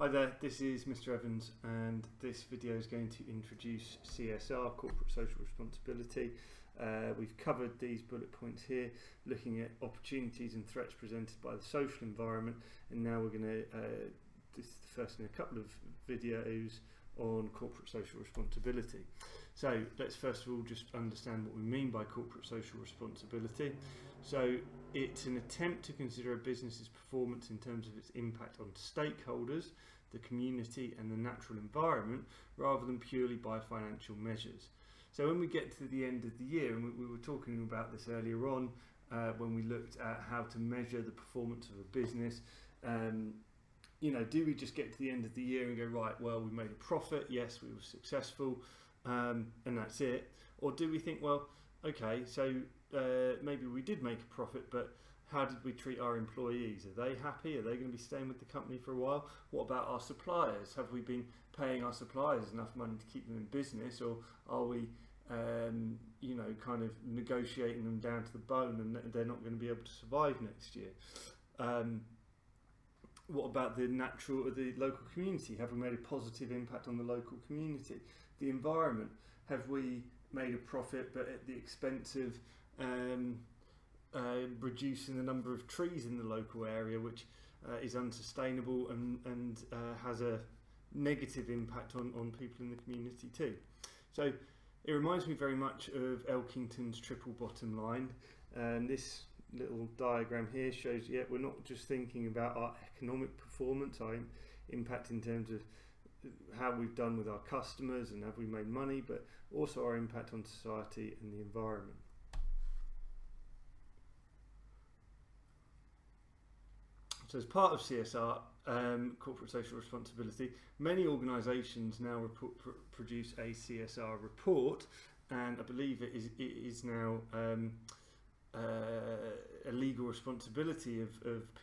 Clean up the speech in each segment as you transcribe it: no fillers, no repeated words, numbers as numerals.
Hi there, this is Mr. Evans, and this video is going to introduce CSR, Corporate Social Responsibility. We've covered these bullet points here, looking at opportunities and threats presented by the social environment, and now we're going to, this is the first in a couple of videos on corporate social responsibility. So let's first of all just understand what we mean by corporate social responsibility. So it's an attempt to consider a business's performance in terms of its impact on stakeholders, the community and the natural environment, rather than purely by financial measures. So when we get to the end of the year, and we were talking about this earlier on when we looked at how to measure the performance of a business, do we just get to the end of the year and go, right, well, we made a profit, yes, we were successful, and that's it? Or do we think, well, okay, so maybe we did make a profit, but how did we treat our employees? Are they happy? Are they going to be staying with the company for a while? What about our suppliers? Have we been paying our suppliers enough money to keep them in business, or are we kind of negotiating them down to the bone and they're not going to be able to survive next year? What about the local community? Have we made a positive impact on the local community? The environment, have we made a profit but at the expense of reducing the number of trees in the local area, which is unsustainable and has a negative impact on people in the community too? So it reminds me very much of Elkington's triple bottom line, and this little diagram here shows we're not just thinking about our economic performance, our impact in terms of how we've done with our customers and have we made money, but also our impact on society and the environment. So as part of CSR, corporate social responsibility, many organisations now produce a CSR report, and I believe it is now a legal responsibility of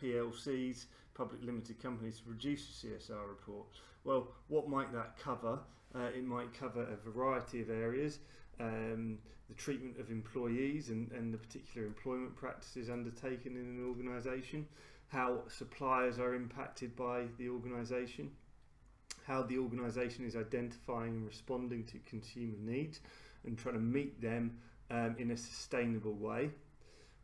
PLCs, public limited companies, to produce a CSR report. Well, what might that cover? It might cover a variety of areas, the treatment of employees and the particular employment practices undertaken in an organisation, how suppliers are impacted by the organisation, how the organisation is identifying and responding to consumer needs and trying to meet them in a sustainable way.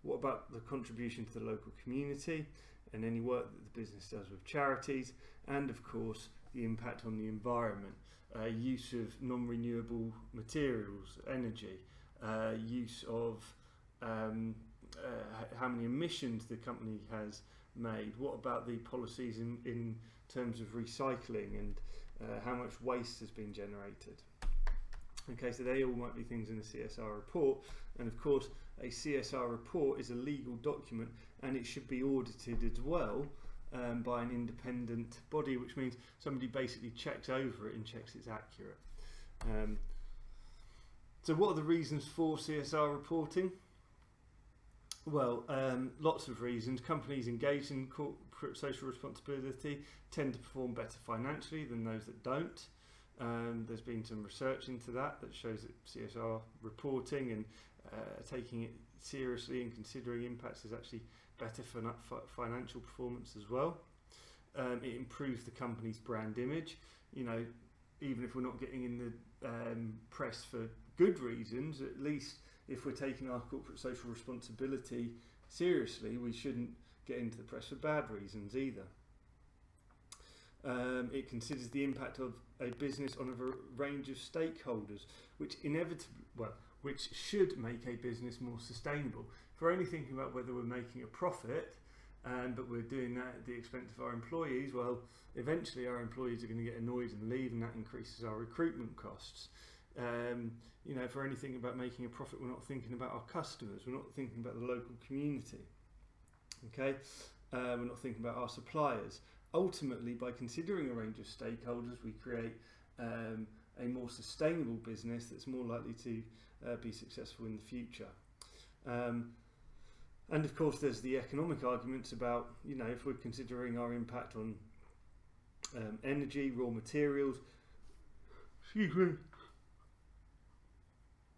What about the contribution to the local community and any work that the business does with charities, and of course the impact on the environment, use of non-renewable materials, energy, use of how many emissions the company has made. What about the policies in terms of recycling and how much waste has been generated? Okay, so they all might be things in the CSR report, and of course a CSR report is a legal document and it should be audited as well by an independent body, which means somebody basically checks over it and checks it's accurate. So what are the reasons for CSR reporting? Well, lots of reasons. Companies engaged in corporate social responsibility tend to perform better financially than those that don't. There's been some research into that shows that CSR reporting and taking it seriously and considering impacts is actually better for financial performance as well. It improves the company's brand image. Even if we're not getting in the press for good reasons, at least if we're taking our corporate social responsibility seriously, we shouldn't get into the press for bad reasons either. It considers the impact of a business on a range of stakeholders, which should make a business more sustainable. If we're only thinking about whether we're making a profit, but we're doing that at the expense of our employees, well, eventually our employees are going to get annoyed and leave, and that increases our recruitment costs. If we're only thinking about making a profit, we're not thinking about our customers, we're not thinking about the local community. Okay, we're not thinking about our suppliers. Ultimately, by considering a range of stakeholders, we create a more sustainable business that's more likely to be successful in the future. And of course, there's the economic arguments about, if we're considering our impact on energy, raw materials,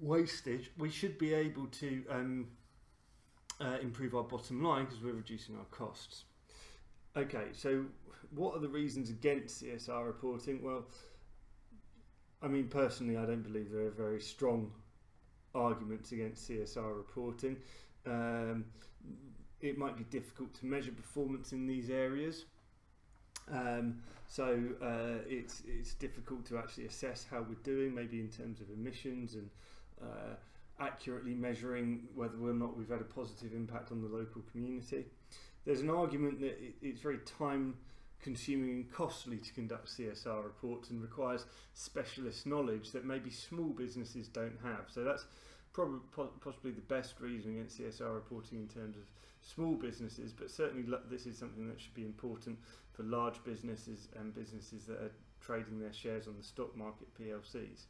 wastage, we should be able to improve our bottom line because we're reducing our costs. Okay, so what are the reasons against CSR reporting? Well, I mean, personally, I don't believe there are very strong arguments against CSR reporting. It might be difficult to measure performance in these areas. So it's difficult to actually assess how we're doing, maybe in terms of emissions and accurately measuring whether or not we've had a positive impact on the local community. There's an argument that it's very time consuming and costly to conduct CSR reports and requires specialist knowledge that maybe small businesses don't have. So that's probably possibly the best reason against CSR reporting in terms of small businesses, but certainly this is something that should be important for large businesses and businesses that are trading their shares on the stock market, PLCs.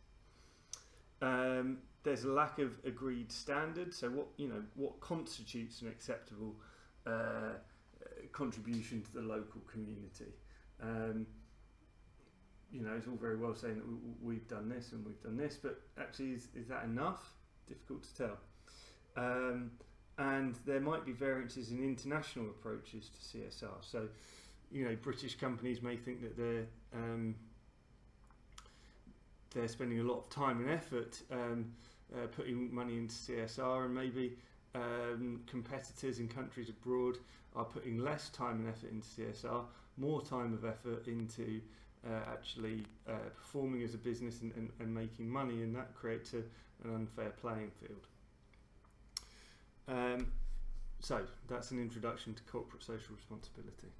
There's a lack of agreed standards. So what constitutes an acceptable contribution to the local community? It's all very well saying that we've done this and we've done this, but actually is that enough? Difficult to tell. And there might be variances in international approaches to CSR. So, British companies may think that they're spending a lot of time and effort putting money into CSR, and maybe competitors in countries abroad are putting less time and effort into CSR, more time of effort into actually performing as a business and making money, and that creates an unfair playing field. So that's an introduction to corporate social responsibility.